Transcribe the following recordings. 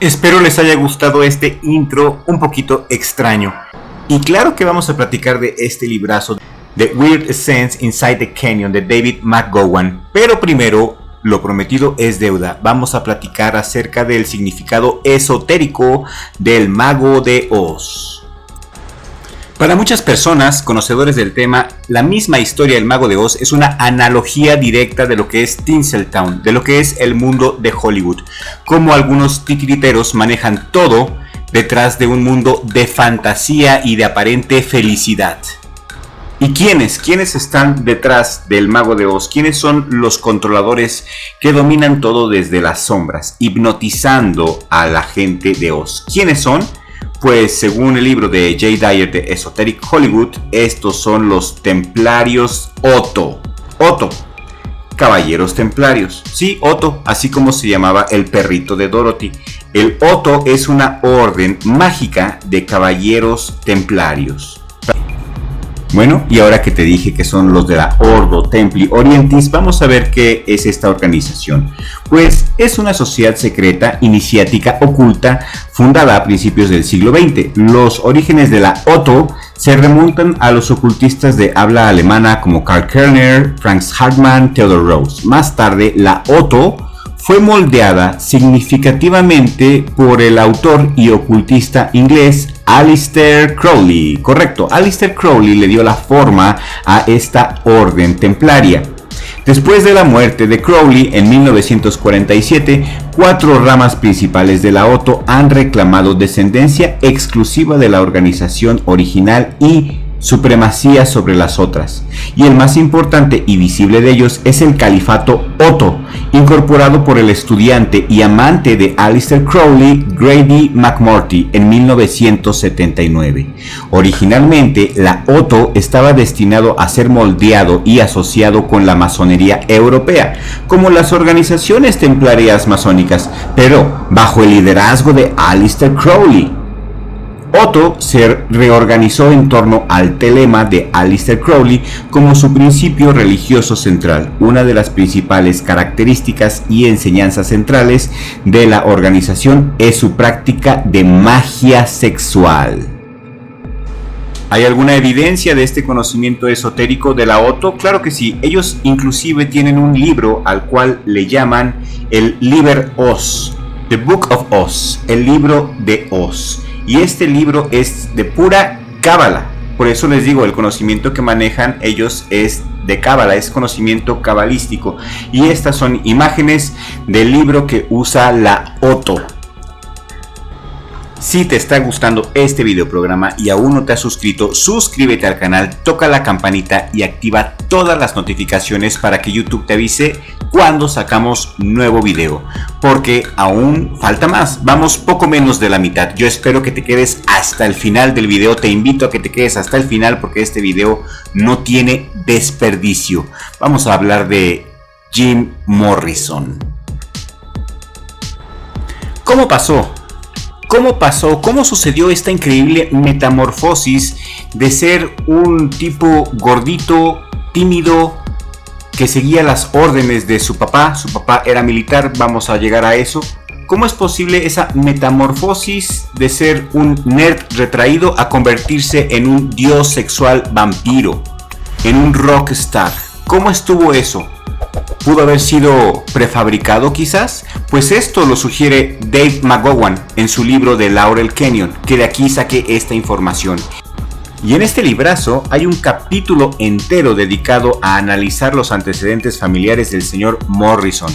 Espero les haya gustado este intro un poquito extraño. Y claro que vamos a platicar de este librazo, The Weird Scenes Inside the Canyon, de David McGowan. Pero primero, lo prometido es deuda. Vamos a platicar acerca del significado esotérico del Mago de Oz. Para muchas personas, conocedores del tema, la misma historia del Mago de Oz es una analogía directa de lo que es Tinseltown, de lo que es el mundo de Hollywood. Como algunos titiriteros manejan todo detrás de un mundo de fantasía y de aparente felicidad. ¿Y quiénes están detrás del Mago de Oz? ¿Quiénes son los controladores que dominan todo desde las sombras, hipnotizando a la gente de Oz? ¿Quiénes son? Pues según el libro de Jay Dyer de Esoteric Hollywood, estos son los Templarios Otto. Otto, Caballeros Templarios. Sí, Otto, así como se llamaba el perrito de Dorothy. El Otto es una orden mágica de Caballeros Templarios. Bueno, y ahora que te dije que son los de la Ordo Templi Orientis, vamos a ver qué es esta organización. Pues es una sociedad secreta, iniciática, oculta, fundada a principios del siglo XX. Los orígenes de la Otto se remontan a los ocultistas de habla alemana como Karl Kerner, Franz Hartmann, Theodor Rose. Más tarde, la Otto fue moldeada significativamente por el autor y ocultista inglés Aleister Crowley. Correcto, Aleister Crowley le dio la forma a esta orden templaria. Después de la muerte de Crowley en 1947, 4 ramas principales de la Otto han reclamado descendencia exclusiva de la organización original y supremacía sobre las otras, y el más importante y visible de ellos es el Califato Otto, incorporado por el estudiante y amante de Aleister Crowley, Grady McMurtry, en 1979. Originalmente, la Otto estaba destinado a ser moldeado y asociado con la masonería europea, como las organizaciones templarias masónicas, pero bajo el liderazgo de Aleister Crowley. Otto se reorganizó en torno al telema de Aleister Crowley como su principio religioso central. Una de las principales características y enseñanzas centrales de la organización es su práctica de magia sexual. ¿Hay alguna evidencia de este conocimiento esotérico de la Otto? Claro que sí. Ellos inclusive tienen un libro al cual le llaman el Liber Oz, The Book of Oz, el libro de Oz. Y este libro es de pura cábala. Por eso les digo, el conocimiento que manejan ellos es de cábala, es conocimiento cabalístico. Y estas son imágenes del libro que usa la Otto. Si te está gustando este videoprograma y aún no te has suscrito, suscríbete al canal, toca la campanita y activa todas las notificaciones para que YouTube te avise cuando sacamos nuevo video, porque aún falta más, vamos poco menos de la mitad. Yo espero que te quedes hasta el final del video, te invito a que te quedes hasta el final porque este video no tiene desperdicio. Vamos a hablar de Jim Morrison. ¿Cómo pasó? ¿Cómo sucedió esta increíble metamorfosis de ser un tipo gordito, tímido, que seguía las órdenes de su papá? Su papá era militar, vamos a llegar a eso. ¿Cómo es posible esa metamorfosis de ser un nerd retraído a convertirse en un dios sexual vampiro, en un rockstar? ¿Cómo estuvo eso? ¿Pudo haber sido prefabricado quizás? Pues esto lo sugiere Dave McGowan en su libro de Laurel Canyon, que de aquí saqué esta información. Y en este librazo hay un capítulo entero dedicado a analizar los antecedentes familiares del señor Morrison.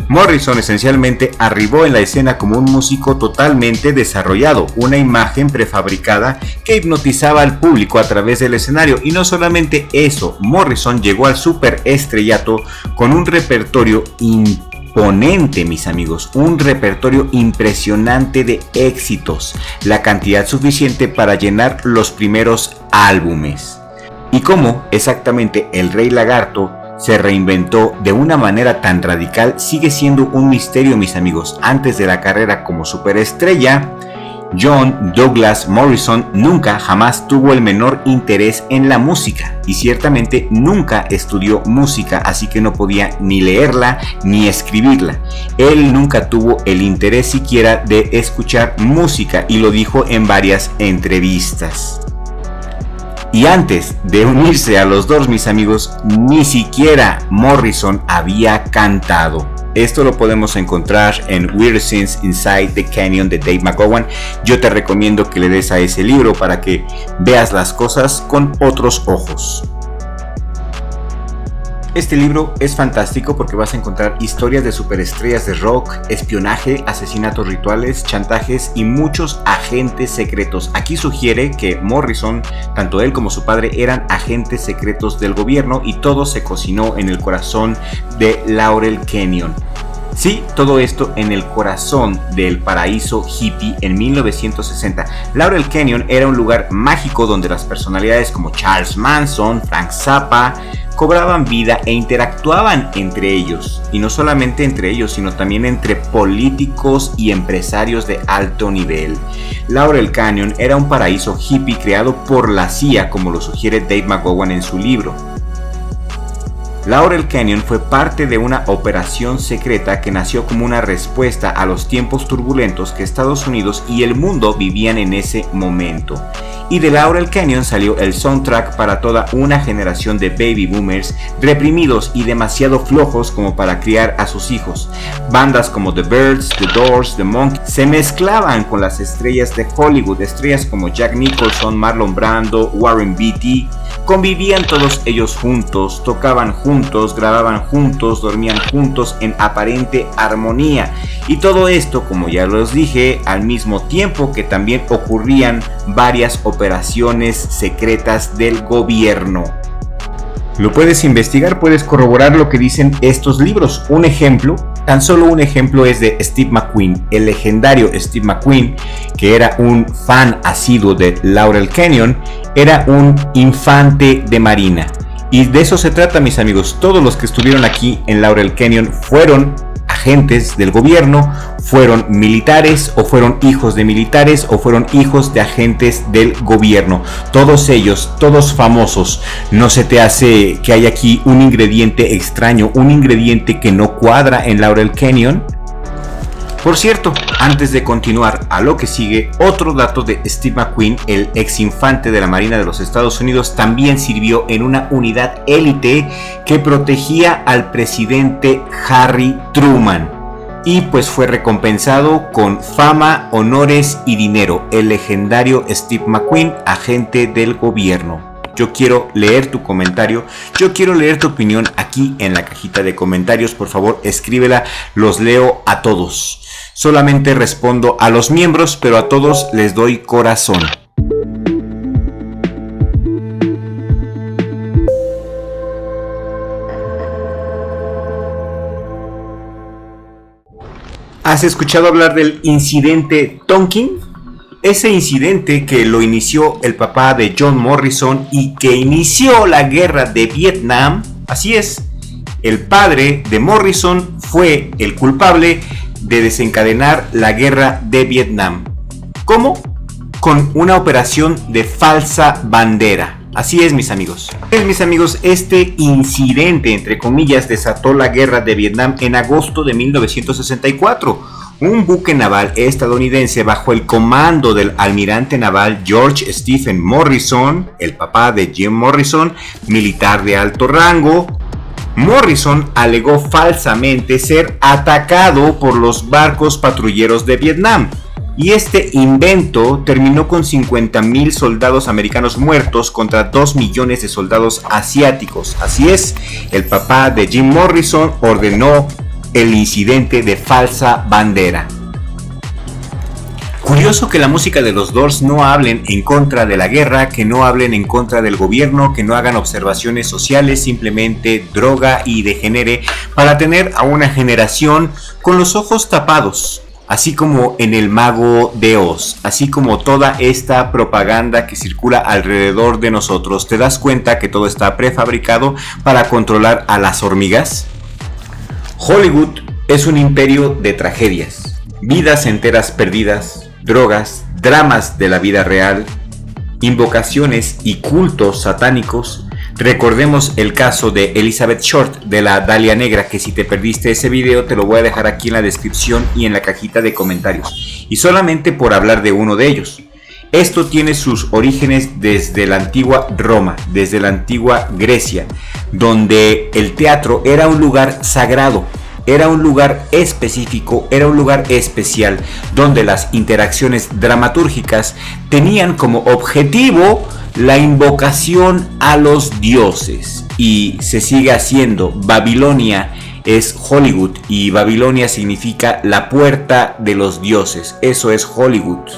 Morrison esencialmente arribó en la escena como un músico totalmente desarrollado, una imagen prefabricada que hipnotizaba al público a través del escenario. Y no solamente eso, Morrison llegó al superestrellato con un repertorio imponente, mis amigos, un repertorio impresionante de éxitos, la cantidad suficiente para llenar los primeros álbumes. Y cómo exactamente el Rey Lagarto se reinventó de una manera tan radical sigue siendo un misterio, mis amigos. Antes de la carrera como superestrella, John Douglas Morrison nunca jamás tuvo el menor interés en la música y ciertamente nunca estudió música, así que no podía ni leerla ni escribirla. Él nunca tuvo el interés siquiera de escuchar música y lo dijo en varias entrevistas. Y antes de unirse a los Doors, mis amigos, ni siquiera Morrison había cantado. Esto lo podemos encontrar en Weird Scenes Inside the Canyon de Dave McGowan. Yo te recomiendo que le des a ese libro para que veas las cosas con otros ojos. Este libro es fantástico porque vas a encontrar historias de superestrellas de rock, espionaje, asesinatos rituales, chantajes y muchos agentes secretos. Aquí sugiere que Morrison, tanto él como su padre, eran agentes secretos del gobierno y todo se cocinó en el corazón de Laurel Canyon. Sí, todo esto en el corazón del paraíso hippie en 1960. Laurel Canyon era un lugar mágico donde las personalidades como Charles Manson, Frank Zappa, cobraban vida e interactuaban entre ellos, y no solamente entre ellos, sino también entre políticos y empresarios de alto nivel. Laurel Canyon era un paraíso hippie creado por la CIA, como lo sugiere Dave McGowan en su libro. Laurel Canyon fue parte de una operación secreta que nació como una respuesta a los tiempos turbulentos que Estados Unidos y el mundo vivían en ese momento. Y de Laurel Canyon salió el soundtrack para toda una generación de baby boomers reprimidos y demasiado flojos como para criar a sus hijos. Bandas como The Byrds, The Doors, The Monkees se mezclaban con las estrellas de Hollywood, estrellas como Jack Nicholson, Marlon Brando, Warren Beatty. Convivían todos ellos juntos, tocaban juntos, grababan juntos, dormían juntos en aparente armonía. Y todo esto, como ya los dije, al mismo tiempo que también ocurrían varias operaciones secretas del gobierno. Lo puedes investigar, puedes corroborar lo que dicen estos libros. Un ejemplo, tan solo un ejemplo, es de Steve McQueen, el legendario Steve McQueen, que era un fan asiduo de Laurel Canyon, era un infante de marina. Y de eso se trata, mis amigos. Todos los que estuvieron aquí en Laurel Canyon fueron agentes del gobierno, fueron militares o fueron hijos de militares o fueron hijos de agentes del gobierno. Todos ellos, todos famosos. ¿No se te hace que hay aquí un ingrediente extraño, un ingrediente que no cuadra en Laurel Canyon? Por cierto, antes de continuar a lo que sigue, otro dato de Steve McQueen, el ex infante de la Marina de los Estados Unidos, también sirvió en una unidad élite que protegía al presidente Harry Truman. Y pues fue recompensado con fama, honores y dinero. El legendario Steve McQueen, agente del gobierno. Yo quiero leer tu comentario, yo quiero leer tu opinión aquí en la cajita de comentarios. Por favor, escríbela, los leo a todos. Solamente respondo a los miembros, pero a todos les doy corazón. ¿Has escuchado hablar del incidente Tonkin? Ese incidente que lo inició el papá de John Morrison y que inició la guerra de Vietnam. Así es, el padre de Morrison fue el culpable de desencadenar la guerra de Vietnam. ¿Cómo? Con una operación de falsa bandera. Así es, mis amigos. Este incidente, entre comillas, desató la guerra de Vietnam en agosto de 1964. Un buque naval estadounidense bajo el comando del almirante naval George Stephen Morrison, el papá de Jim Morrison, militar de alto rango. Morrison alegó falsamente ser atacado por los barcos patrulleros de Vietnam. Y este invento terminó con 50,000 soldados americanos muertos contra 2 millones de soldados asiáticos. Así es, el papá de Jim Morrison ordenó el incidente de falsa bandera. Curioso que la música de los Doors no hablen en contra de la guerra, que no hablen en contra del gobierno, que no hagan observaciones sociales, simplemente droga y degenere para tener a una generación con los ojos tapados. Así como en El Mago de Oz, así como toda esta propaganda que circula alrededor de nosotros. ¿Te das cuenta que todo está prefabricado para controlar a las hormigas? Hollywood es un imperio de tragedias, vidas enteras perdidas, drogas, dramas de la vida real, invocaciones y cultos satánicos. Recordemos el caso de Elizabeth Short de la Dalia Negra, que si te perdiste ese video te lo voy a dejar aquí en la descripción y en la cajita de comentarios. Y solamente por hablar de uno de ellos. Esto tiene sus orígenes desde la antigua Roma, desde la antigua Grecia, donde el teatro era un lugar sagrado. Era un lugar específico, era un lugar especial, donde las interacciones dramatúrgicas tenían como objetivo la invocación a los dioses. Y se sigue haciendo. Babilonia es Hollywood y Babilonia significa la puerta de los dioses. Eso es Hollywood.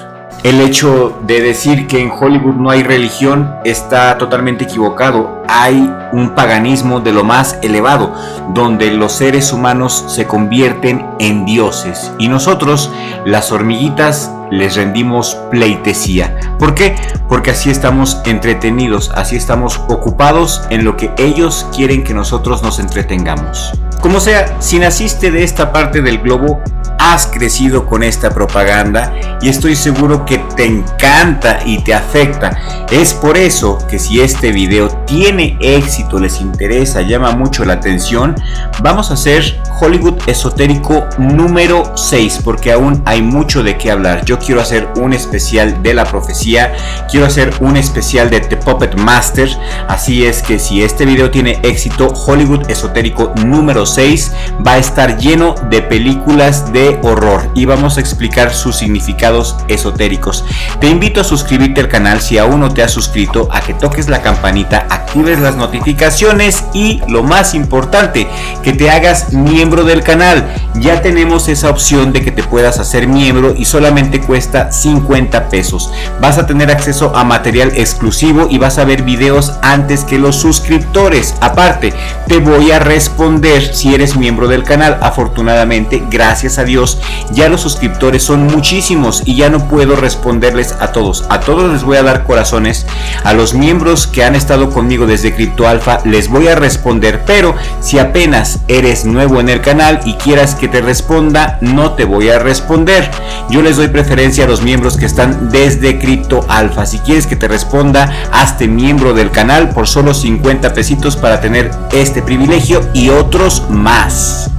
El hecho de decir que en Hollywood no hay religión está totalmente equivocado. Hay un paganismo de lo más elevado, donde los seres humanos se convierten en dioses. Y nosotros, las hormiguitas, les rendimos pleitesía. ¿Por qué? Porque así estamos entretenidos, así estamos ocupados en lo que ellos quieren que nosotros nos entretengamos. Como sea, si naciste de esta parte del globo, has crecido con esta propaganda y estoy seguro que te encanta y te afecta. Es por eso que si este video tiene éxito, les interesa, llama mucho la atención, vamos a hacer Hollywood esotérico número 6, porque aún hay mucho de qué hablar. Yo quiero hacer un especial de la profecía, quiero hacer un especial de The Puppet Master, así es que si este video tiene éxito, Hollywood esotérico número 6 va a estar lleno de películas de horror y vamos a explicar sus significados esotéricos. Te invito a suscribirte al canal si aún no te has suscrito, a que toques la campanita, actives las notificaciones y lo más importante, que te hagas miembro del canal. Ya tenemos esa opción de que te puedas hacer miembro y solamente cuesta 50 pesos. Vas a tener acceso a material exclusivo y vas a ver videos antes que los suscriptores. Aparte, te voy a responder si eres miembro del canal. Afortunadamente, gracias a Dios, ya los suscriptores son muchísimos y ya no puedo responderles a todos. A todos les voy a dar corazones. A los miembros que han estado conmigo desde Crypto Alpha les voy a responder, pero si apenas eres nuevo en el canal y quieras que te responda, no te voy a responder. Yo les doy preferencia a los miembros que están desde Crypto Alpha. Si quieres que te responda, hazte miembro del canal por solo 50 pesitos para tener este privilegio y otros más.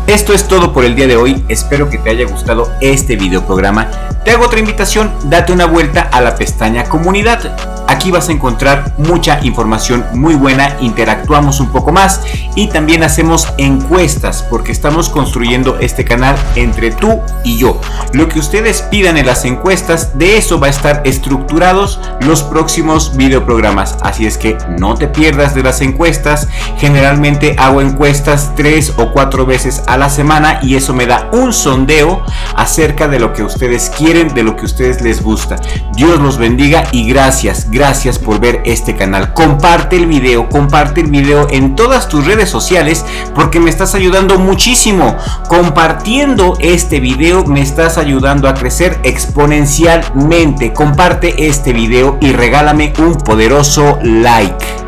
Esto es todo por el día de hoy, espero que te haya gustado este video programa. Te hago otra invitación, date una vuelta a la pestaña comunidad. Aquí vas a encontrar mucha información muy buena, interactuamos un poco más y también hacemos encuestas porque estamos construyendo este canal entre tú y yo. Lo que ustedes pidan en las encuestas, de eso va a estar estructurados los próximos videoprogramas. Así es que no te pierdas de las encuestas. Generalmente hago encuestas 3 o 4 veces a la semana y eso me da un sondeo acerca de lo que ustedes quieren, de lo que a ustedes les gusta. Dios los bendiga y gracias por ver este canal. Comparte el video en todas tus redes sociales porque me estás ayudando muchísimo. Compartiendo este video me estás ayudando a crecer exponencialmente. Comparte este video y regálame un poderoso like.